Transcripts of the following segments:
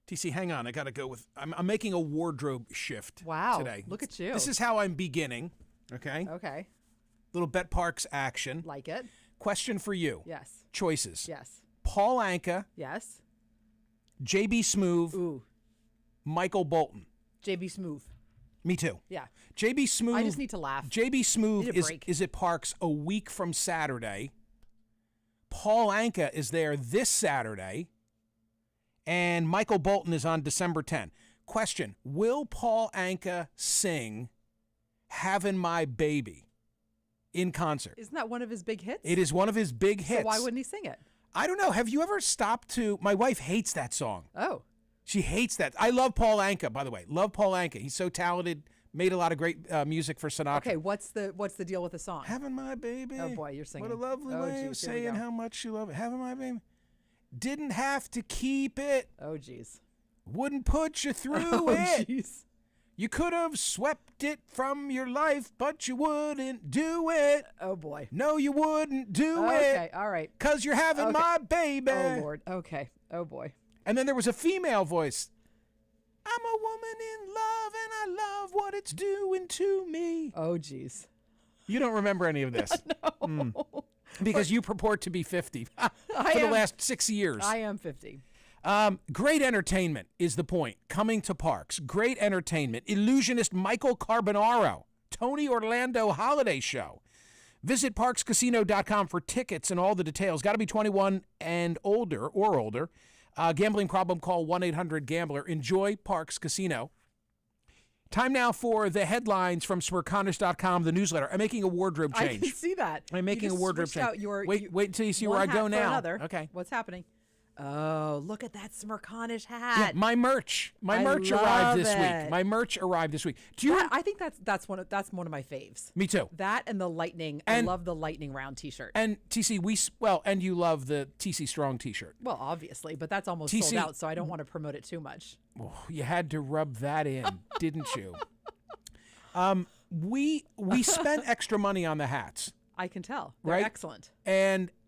TC, hang on. I got to go with... I'm making a wardrobe shift today. Look at you. This is how I'm beginning, okay? Okay. Little betPARX action. Like it. Question for you. Yes. Choices. Yes. Paul Anka. Yes. JB Smoove. Ooh. Michael Bolton. JB Smoove. Me too. Yeah. JB Smoove. I just need to laugh. JB Smoove is at PARX a week from Saturday. Paul Anka is there this Saturday. And Michael Bolton is on December 10. Question, will Paul Anka sing Havin' My Baby in concert? Isn't that one of his big hits? It is one of his big hits. So why wouldn't he sing it? I don't know. Have you ever stopped to... My wife hates that song. Oh. She hates that. I love Paul Anka, by the way. Love Paul Anka. He's so talented. Made a lot of great music for Sinatra. Okay, what's the deal with the song? Having my baby. Oh boy, you're singing. What a lovely way of saying how much you love it. Having my baby. Didn't have to keep it. Oh geez. Wouldn't put you through it. Oh geez. You could have swept it from your life, but you wouldn't do it. Oh boy. No, you wouldn't do it. Okay, all right. Because you're having my baby. Oh Lord. Okay. Oh boy. And then there was a female voice. I'm a woman in love, and I love what it's doing to me. Oh, geez. You don't remember any of this. No. Because you purport to be 50 for the last 6 years. I am 50. Great entertainment is the point. Coming to PARX. Great entertainment. Illusionist Michael Carbonaro. Tony Orlando Holiday Show. Visit PARXCasino.com for tickets and all the details. Got to be 21 and older or older. Gambling problem, call 1-800-GAMBLER. Enjoy PARX Casino. Time now for the headlines from Smerconish.com, the newsletter. I'm making a wardrobe change. I can see that. I'm making a wardrobe change. Wait until you see where I go now. Okay. What's happening? Oh, look at that Smerconish hat. Yeah, my merch. My merch arrived this week. My merch arrived this week. I think that's one of my faves. Me too. That and the lightning. I love the lightning round T-shirt. And TC, and you love the TC Strong T-shirt. Well, obviously, but that's almost sold out, so I don't want to promote it too much. Oh, you had to rub that in, didn't you? We spent extra money on the hats. I can tell. They're excellent.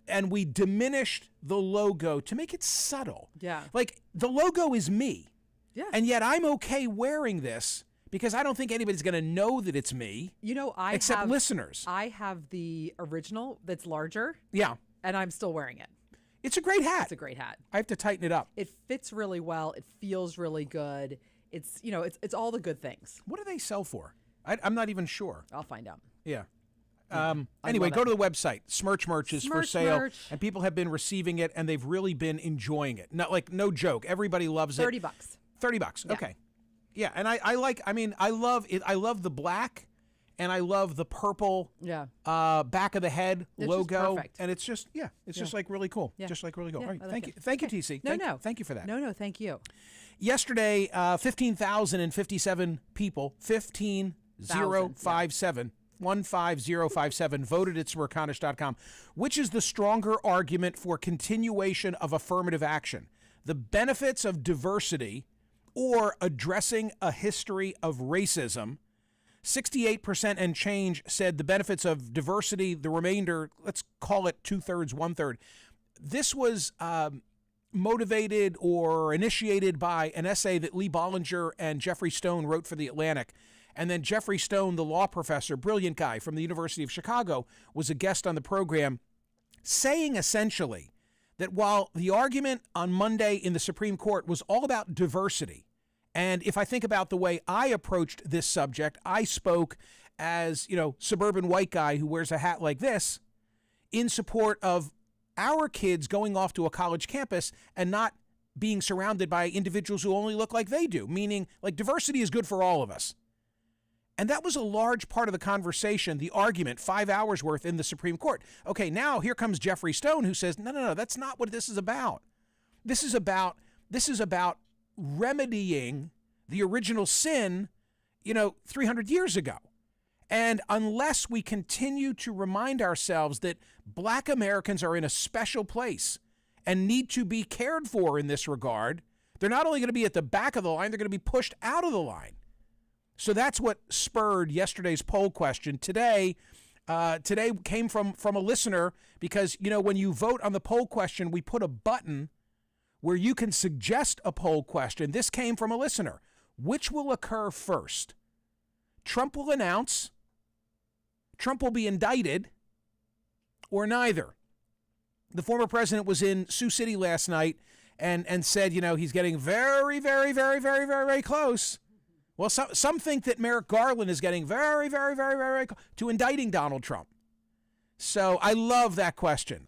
And we diminished the logo to make it subtle. Yeah. Like, the logo is me. Yeah. And yet I'm okay wearing this because I don't think anybody's going to know that it's me. You know, except listeners. I have the original that's larger. Yeah. And I'm still wearing it. It's a great hat. It's a great hat. I have to tighten it up. It fits really well. It feels really good. It's all the good things. What do they sell for? I'm not even sure. I'll find out. Yeah. Anyway, go to the website. Smerch merch is for sale, and people have been receiving it, and they've really been enjoying it. No joke. Everybody loves it. $30. $30. Yeah. Okay. Yeah, and I love it. I love the black, and I love the purple. Yeah. Back of the head logo, perfect. And it's just just like really cool. Yeah. Just like really cool. Yeah, All right, thank you, TC. Thank you for that. No, thank you. Yesterday, 15,057 people, 15,057. 15057 voted at Smerconish.com. Which is the stronger argument for continuation of affirmative action? The benefits of diversity or addressing a history of racism? 68% and change said the benefits of diversity. The remainder, let's call it 2/3, 1/3. This was motivated or initiated by an essay that Lee Bollinger and Jeffrey Stone wrote for The Atlantic. And then Jeffrey Stone, the law professor, brilliant guy from the University of Chicago, was a guest on the program, saying essentially that while the argument on Monday in the Supreme Court was all about diversity, and if I think about the way I approached this subject, I spoke as, suburban white guy who wears a hat like this in support of our kids going off to a college campus and not being surrounded by individuals who only look like they do, meaning like diversity is good for all of us. And that was a large part of the conversation, the argument, 5 hours worth in the Supreme Court. Okay, now here comes Jeffrey Stone who says, no, that's not what this is about. This is about remedying the original sin, 300 years ago. And unless we continue to remind ourselves that Black Americans are in a special place and need to be cared for in this regard, they're not only going to be at the back of the line, they're going to be pushed out of the line. So that's what spurred yesterday's poll question. Today came from a listener because, when you vote on the poll question, we put a button where you can suggest a poll question. This came from a listener. Which will occur first? Trump will announce, Trump will be indicted, or neither. The former president was in Sioux City last night and said, he's getting very, very, very, very, very, very close. Well, some think that Merrick Garland is getting very, very, very, very close to indicting Donald Trump. So I love that question.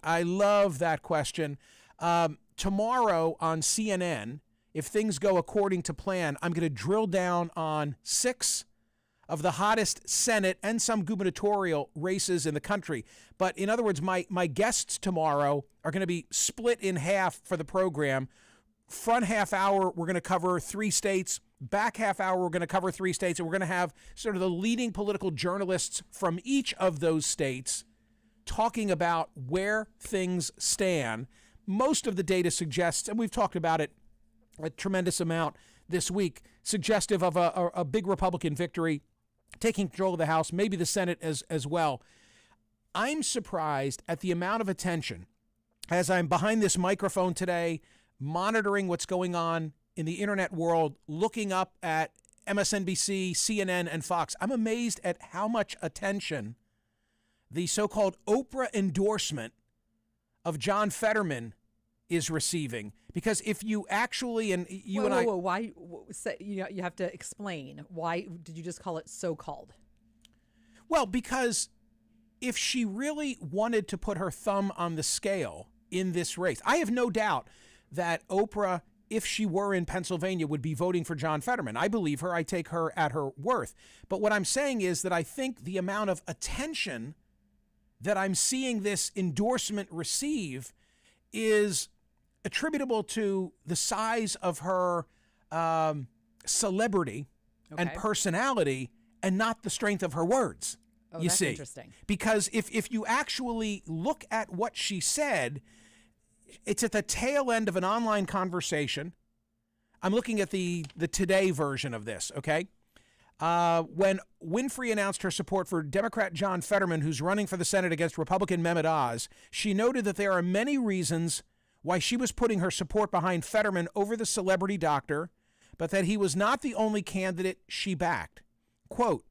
Tomorrow on CNN, if things go according to plan, I'm going to drill down on 6 of the hottest Senate and some gubernatorial races in the country. But in other words, my guests tomorrow are going to be split in half for the program. Front half hour, we're going to cover 3 states. Back half hour, we're going to cover 3 states. And we're going to have sort of the leading political journalists from each of those states talking about where things stand. Most of the data suggests, and we've talked about it a tremendous amount this week, suggestive of a big Republican victory, taking control of the House, maybe the Senate as well. I'm surprised at the amount of attention as I'm behind this microphone today, monitoring what's going on in the internet world, looking up at MSNBC, CNN, and Fox. I'm amazed at how much attention the so-called Oprah endorsement of John Fetterman is receiving. Because if you actually, and you and I... Why? You have to explain. Why did you just call it so-called? Well, because if she really wanted to put her thumb on the scale in this race, I have no doubt that Oprah, if she were in Pennsylvania, would be voting for John Fetterman. I believe her. I take her at her worth. But what I'm saying is that I think the amount of attention that I'm seeing this endorsement receive is attributable to the size of her celebrity and personality, and not the strength of her words. Oh, that's interesting. Because if you actually look at what she said, it's at the tail end of an online conversation. I'm looking at the Today version of this, okay? When Winfrey announced her support for Democrat John Fetterman, who's running for the Senate against Republican Mehmet Oz, she noted that there are many reasons why she was putting her support behind Fetterman over the celebrity doctor, but that he was not the only candidate she backed. Quote,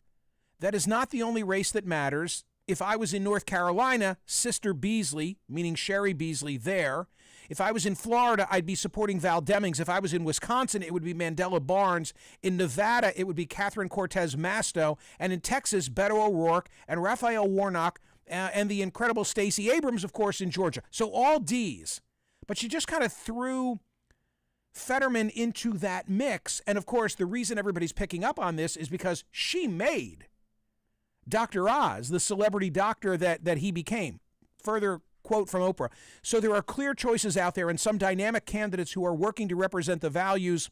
"That is not the only race that matters. If I was in North Carolina, Sister Beasley, meaning Sherry Beasley, there. If I was in Florida, I'd be supporting Val Demings. If I was in Wisconsin, it would be Mandela Barnes. In Nevada, it would be Catherine Cortez Masto. And in Texas, Beto O'Rourke and Raphael Warnock and the incredible Stacey Abrams, of course, in Georgia." So all D's. But she just kind of threw Fetterman into that mix. And, of course, the reason everybody's picking up on this is because she made Dr. Oz the celebrity doctor that he became. Further quote from Oprah. "So there are clear choices out there and some dynamic candidates who are working to represent the values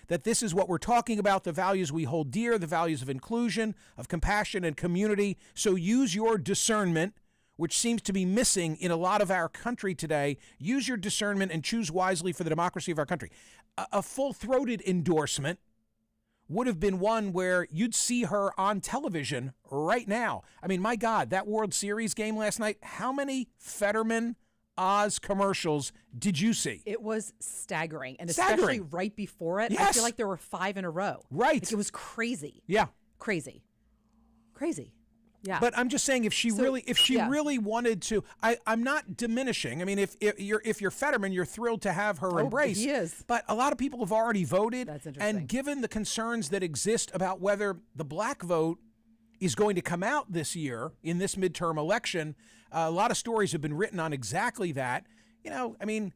that this is what we're talking about, the values we hold dear, the values of inclusion, of compassion and community. So use your discernment," which seems to be missing in a lot of our country today. "Use your discernment and choose wisely for the democracy of our country." A full-throated endorsement would have been one where you'd see her on television right now. I mean, my God, that World Series game last night, how many Fetterman Oz commercials did you see? It was staggering. And especially right before it, yes. I feel like there were 5 in a row. Right. Like it was crazy. Yeah. Crazy. Yeah. But I'm just saying, if she really wanted to, I'm not diminishing. I mean, if you're Fetterman, you're thrilled to have her embrace. He is. But a lot of people have already voted. That's interesting. And given the concerns that exist about whether the black vote is going to come out this year in this midterm election, a lot of stories have been written on exactly that. I mean,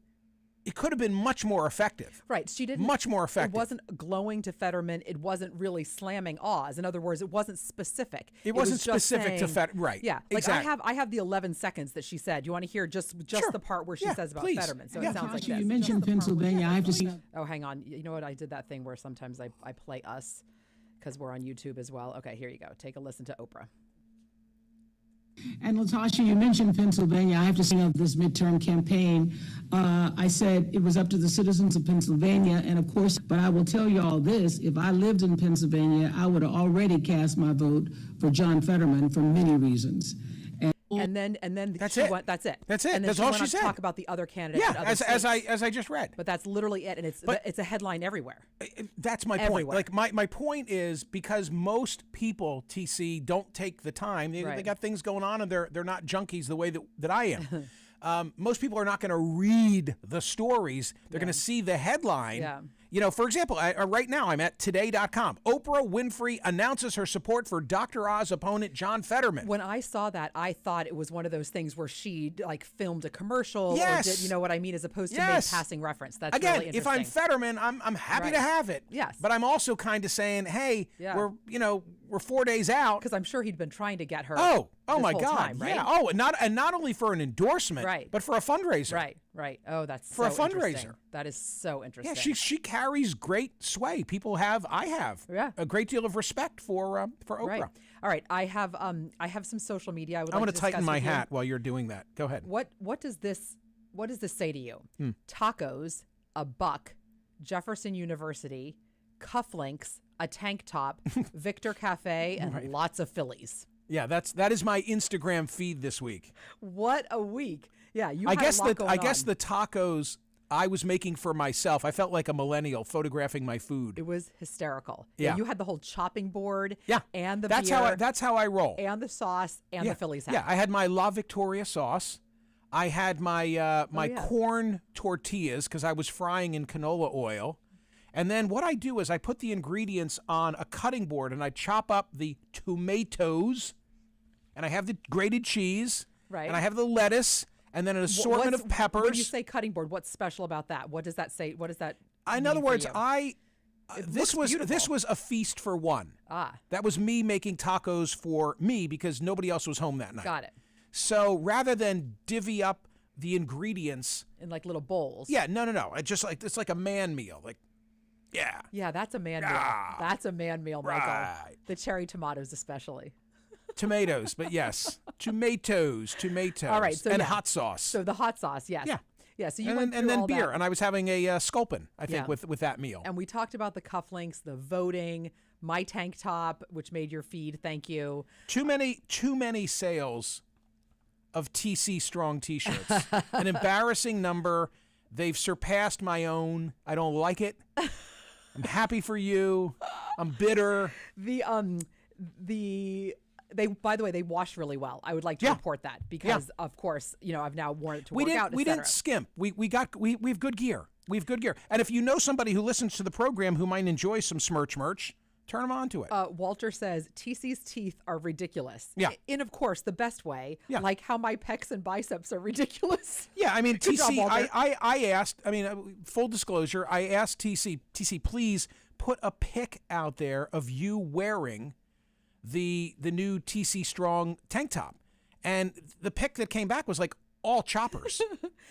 it could have been much more effective. Right. She didn't. Much more effective. It wasn't glowing to Fetterman. It wasn't really slamming Oz. In other words, it wasn't specific. It wasn't specific to Fetterman. Right. Yeah. Like exactly. I have the 11 seconds that she said. You want to hear just sure. the part where she says about please. Fetterman. So it sounds like this. You mentioned Pennsylvania. I have to see. Oh, hang on. You know what? I did that thing where sometimes I play us because we're on YouTube as well. Okay, here you go. Take a listen to Oprah. And Latasha, you mentioned Pennsylvania. I have to say of this midterm campaign, I said it was up to the citizens of Pennsylvania, and of course, but I will tell you all this, if I lived in Pennsylvania, I would have already cast my vote for John Fetterman for many reasons. And then That's she it. went, that's it. That's it. And then That's she all went she on to said. talk about the other candidates. Yeah, in other as states. I just read. But that's literally it, and it's a headline everywhere. That's my point. Everywhere. Like my point is because most people, TC, don't take the time. They got things going on, and they're not junkies the way that I am. Most people are not going to read the stories. They're going to see the headline. Yeah. You know, for example, right now I'm at today.com. Oprah Winfrey announces her support for Dr. Oz opponent John Fetterman. When I saw that, I thought it was one of those things where she like filmed a commercial Yes. or did, you know what I mean, as opposed to Yes. made passing reference. That's Again, really if interesting. I'm Fetterman, I'm happy to Right. have it. Yes. But I'm also kind of saying, hey, Yeah. we're 4 days out. because I'm sure he'd been trying to get her. Oh this my whole God! time, right? Yeah. Oh, and not only for an endorsement, Right. but for a fundraiser. Right. Oh, that's For a so interesting. fundraiser. That is so interesting. Yeah, she carries great sway. I have Yeah. a great deal of respect for Oprah. Right. All right. I have some social media. I'm going going to tighten my hat while you're doing that. Go ahead. What does this say to you? Hmm. Tacos, a buck, Jefferson University, cufflinks, a tank top, Victor Cafe, and lots of Phillies. Yeah, that is my Instagram feed this week. What a week! Yeah, you. I had guess a lot going on. the tacos I was making for myself. I felt like a millennial photographing my food. It was hysterical. Yeah. You had the whole chopping board. Yeah, and the that's beer, that's how I roll. and the sauce and yeah. the Phillies hat. Yeah, I had my La Victoria sauce. I had my my corn tortillas because I was frying in canola oil. And then what I do is I put the ingredients on a cutting board and I chop up the tomatoes, and I have the grated cheese, Right. and I have the lettuce, and then an assortment of peppers. When you say cutting board, what's special about that? What does that say? What does that? In mean other for words, you? this looks was beautiful. a feast for one. That was me making tacos for me because nobody else was home that night. Got it. So rather than divvy up the ingredients, In like little bowls. yeah, no. It's like a man meal. Like, yeah. Yeah, that's a man meal. Ah, That's a man meal, Michael. right. The cherry tomatoes, especially. Tomatoes, but yes, tomatoes. All right, so and yeah. hot sauce. So the hot sauce, yes. Yeah. Yeah. So you and went then, through and then all beer, that. and I was having a sculpin, I think, Yeah. with that meal. And we talked about the cufflinks, the voting, my tank top, which made your feed. Thank you. Too many sales of TC Strong T-shirts. An embarrassing number. They've surpassed my own. I don't like it. I'm happy for you. I'm bitter. They by the way, they wash really well. I would like to Yeah. report that because of course, I've now worn it to We work out. didn't etc. skimp. We have good gear. We have good gear. And if you know somebody who listens to the program who might enjoy some Smerch merch, turn them on to it. Walter says TC's teeth are ridiculous. Yeah. In, of course, the best way. Yeah. Like how my pecs and biceps are ridiculous. Yeah, I mean, Good job, TC, Walter. I asked, full disclosure, I asked TC, please put a pic out there of you wearing the new TC Strong tank top. And the pic that came back was like all choppers.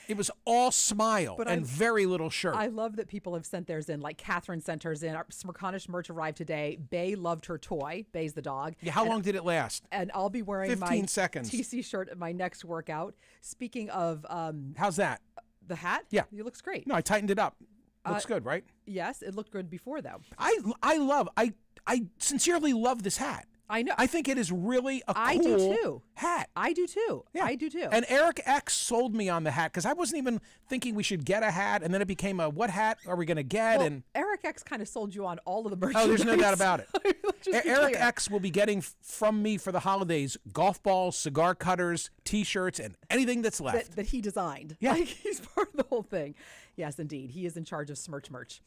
It was all smile and very little shirt. I love that people have sent theirs in. Like Catherine sent hers in. Our Smerconish merch arrived today. Bay loved her toy. Bay's the dog. Yeah, how long did it last? And I'll be wearing 15 my seconds. TC shirt at my next workout. Speaking of How's that? the hat, Yeah. it looks great. No, I tightened it up. Looks good, right? Yes, it looked good before though. I sincerely love this hat. I know. I think it is really a cool I do too. hat. I do too. Yeah. I do too. And Eric X sold me on the hat because I wasn't even thinking we should get a hat, and then it became a what hat are we going to get? well, and Eric X kind of sold you on all of the merchandise. oh, there's no doubt about it. Let's just be Eric clear. X will be getting from me for the holidays golf balls, cigar cutters, T-shirts, and anything that's left. that he designed. Yeah. Like, he's part of the whole thing. Yes, indeed. He is in charge of Smerch merch.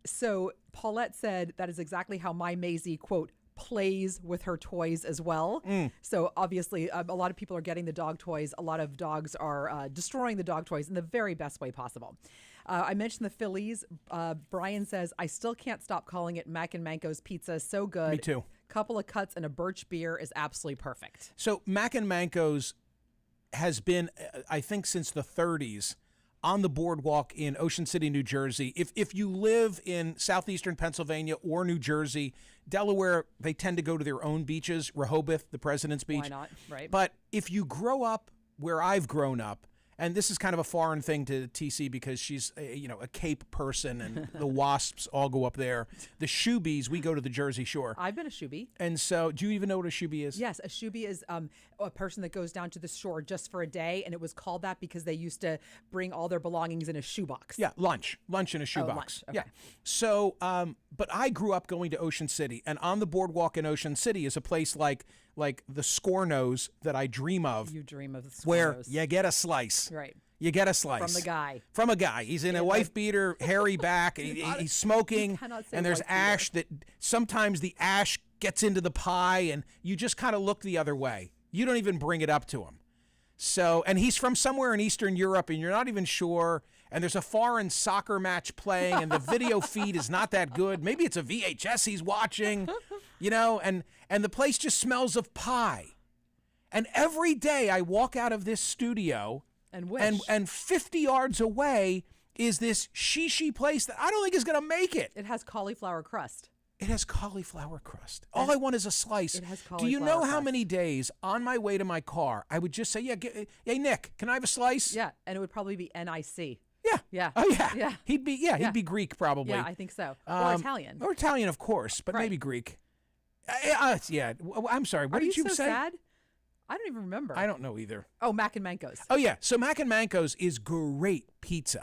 So Paulette said that is exactly how my Maisie, quote, plays with her toys as well. So obviously a lot of people are getting the dog toys. A lot of dogs are destroying the dog toys in the very best way possible. I mentioned the Phillies. Brian says, I still can't stop calling it Mac and Manco's pizza. So good. Me too. Couple of cuts and a birch beer is absolutely perfect. So Mac and Manco's has been, I think, since the 30s on the boardwalk in Ocean City, New Jersey. If you live in southeastern Pennsylvania or New Jersey, Delaware, they tend to go to their own beaches, Rehoboth, the President's Beach. Why not? Right. But if you grow up where I've grown up and this is kind of a foreign thing to TC because she's a Cape person, and the Wasps all go up there. The Shoobies, we go to the Jersey Shore. I've been a Shoobie. And so, do you even know what a Shoobie is? Yes, a Shoobie is a person that goes down to the shore just for a day, and it was called that because they used to bring all their belongings in a shoebox. Yeah, lunch in a shoebox. Lunch. Okay. Yeah. So, but I grew up going to Ocean City, and on the boardwalk in Ocean City is a place like the Scornos that I dream of. You dream of the Scornos. Where you get a slice. Right. You get a slice. From a guy. He's in a wife beater, hairy back, and he's smoking, and there's ash that sometimes the ash gets into the pie, and you just kind of look the other way. You don't even bring it up to him. So, and he's from somewhere in Eastern Europe, and you're not even sure, and there's a foreign soccer match playing, and the video feed is not that good. Maybe it's a VHS he's watching, and the place just smells of pie. And every day I walk out of this studio, and 50 yards away is this shishi place that I don't think is going to make it. It has cauliflower crust. It has cauliflower crust. All I want is a slice. It has cauliflower Do you know how crust. many days on my way to my car I would just say, hey, Nick, can I have a slice? Yeah, and it would probably be NIC. Yeah. Yeah. Oh, yeah. Yeah. He'd be Greek probably. Yeah, I think so. Or Italian. Or Italian, of course, but maybe Greek. Yeah. I'm sorry. What did you so say? Sad? I don't even remember. I don't know either. Oh, Mac and Manco's. Oh, yeah. So Mac and Manco's is great pizza.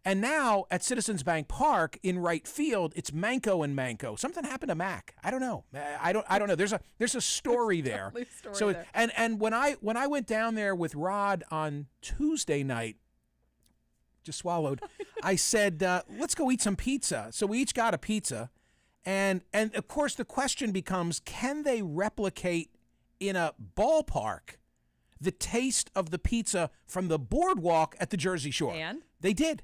And now at Citizens Bank Park in right field, it's Manco and Manco. Something happened to Mac. I don't know. I don't know. There's a story there. There. And when I went down there with Rod on Tuesday night, just swallowed, I said, let's go eat some pizza. So we each got a pizza. And of course the question becomes, can they replicate in a ballpark the taste of the pizza from the boardwalk at the Jersey Shore? And? They did.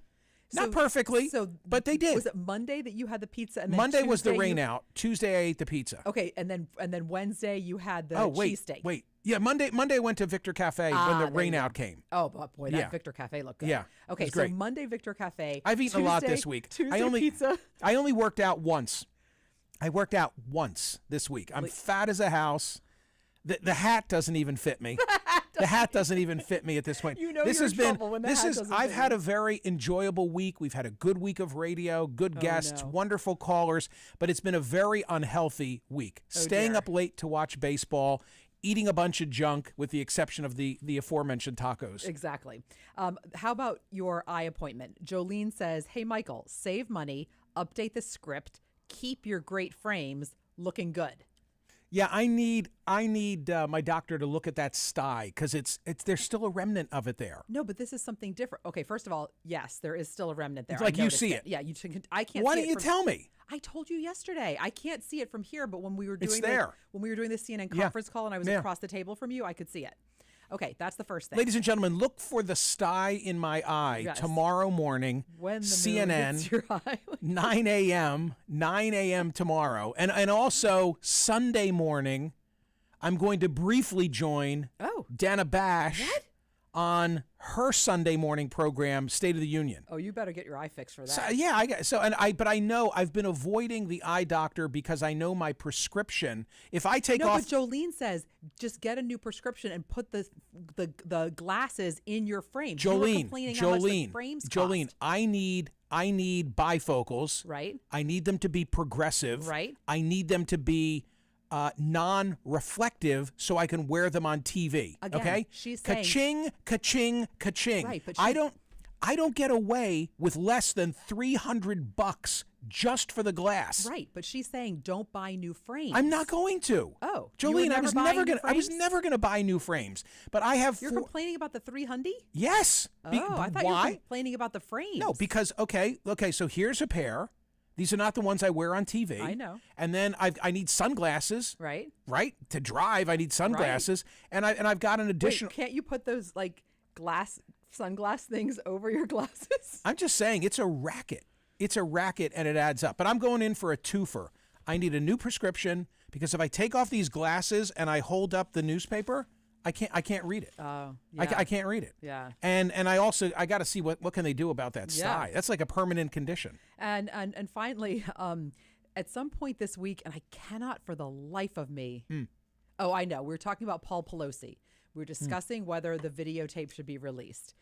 Not perfectly, but they did. Was it Monday that you had the pizza? And then Monday Tuesday was the rain out. Tuesday I ate the pizza. Okay, and then Wednesday you had the cheesesteak. Wait. Yeah, Monday I went to Victor Cafe when the rain out came. Oh boy, that Victor Cafe looked good. Yeah. Okay, it was great. so Monday Victor Cafe. I've eaten a lot this week. Tuesday pizza. I only worked out once. I worked out once this week. I'm fat as a house. The hat doesn't even fit me. The hat doesn't even fit me at this point. This has been. I've had a very enjoyable week. We've had a good week of radio, good guests, wonderful callers, but it's been a very unhealthy week. Staying up late to watch baseball, eating a bunch of junk, with the exception of the aforementioned tacos. Exactly. How about your eye appointment? Jolene says, "Hey Michael, save money, update the script, keep your great frames looking good." Yeah, I need my doctor to look at that Stye because there's still a remnant of it there. No, but this is something different. Okay, first of all, yes, there is still a remnant there. It's like you see it. Yeah, I can't. Why see don't you tell me? I told you yesterday. I can't see it from here, but when we were doing when we were doing the CNN conference call and I was across the table from you, I could see it. Okay, that's the first thing. Ladies and gentlemen, look for the Stye in my eye tomorrow morning. When the CNN, moon hits your eye. 9 a.m. tomorrow. And also Sunday morning, I'm going to briefly join Dana Bash on her Sunday morning program, State of the Union. Oh, you better get your eye fixed for that. But I know I've been avoiding the eye doctor because I know my prescription. If I take off, but Jolene says just get a new prescription and put the glasses in your frame. Jolene, cost. I need bifocals. Right. I need them to be progressive. Right. I need them to be non-reflective so I can wear them on TV. Again, okay? She's saying ka-ching, ka-ching, ka-ching. Right, but I don't get away with less than $300 just for the glass. Right, but she's saying don't buy new frames. I'm not going to. Oh, Jolene, I was never gonna buy new frames. But I have. You're complaining about the $300? Yes. I thought you were complaining about the frames. No, because okay. So here's a pair. These are not the ones I wear on TV. I know. And then I need sunglasses. Right. Right? To drive, I need sunglasses. Right. And I've got an additional. Wait, can't you put those sunglass things over your glasses? I'm just saying it's a racket. It's a racket and it adds up. But I'm going in for a twofer. I need a new prescription because if I take off these glasses and I hold up the newspaper, I can't read it. Oh, yeah. I can't read it. Yeah. And I got to see what can they do about that Stye. Yeah. That's like a permanent condition. And finally, at some point this week, and I cannot for the life of me. Oh, I know. We were talking about Paul Pelosi. We were discussing whether the videotape should be released.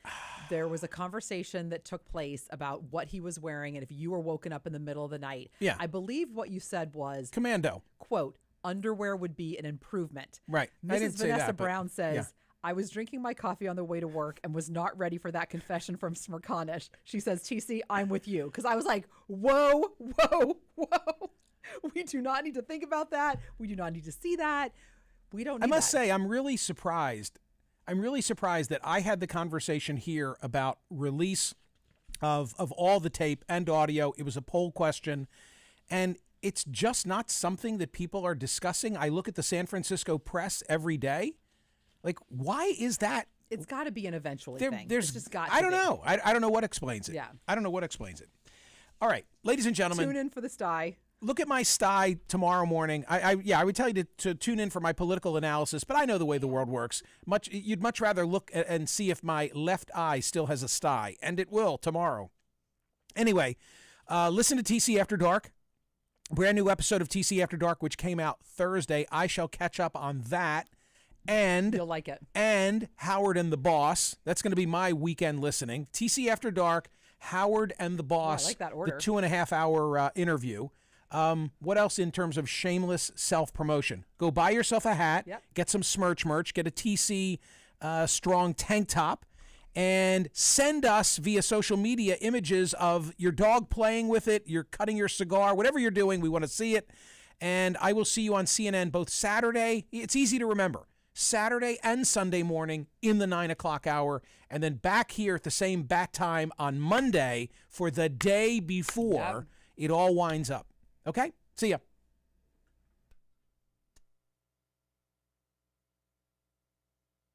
There was a conversation that took place about what he was wearing and if you were woken up in the middle of the night. Yeah. I believe what you said was, Commando. quote, underwear would be an improvement. Right. I Mrs. didn't say Vanessa that, but- Brown says, yeah. I was drinking my coffee on the way to work and was not ready for that confession from Smerconish. She says, TC, I'm with you. Because I was like, whoa, whoa, whoa. We do not need to think about that. We do not need to see that. We don't need I must that. say, I'm really surprised. I'm really surprised that I had the conversation here about release of all the tape and audio. It was a poll question, and it's just not something that people are discussing. I look at the San Francisco press every day. Like, why is that? It's got to be an eventually There- thing. There's It's just got I to don't be. know. I don't know what explains it. Yeah. I don't know what explains it. All right, ladies and gentlemen. Tune in for the Stye. Look at my Stye tomorrow morning. I would tell you to tune in for my political analysis, but I know the way the world works. You'd much rather look and see if my left eye still has a Stye, and it will tomorrow. Anyway, listen to TC After Dark. Brand new episode of TC After Dark, which came out Thursday. I shall catch up on that. And You'll like it. And Howard and the Boss. That's going to be my weekend listening. TC After Dark, Howard and the Boss. I like that order. The 2.5-hour interview. What else in terms of shameless self-promotion? Go buy yourself a hat, Yep. get some Smerch merch, get a TC Strong tank top, and send us via social media images of your dog playing with it, you're cutting your cigar, whatever you're doing, we want to see it. And I will see you on CNN both Saturday, it's easy to remember, Saturday and Sunday morning in the 9 o'clock hour, and then back here at the same bat time on Monday for the day before it all winds up. Okay? See ya.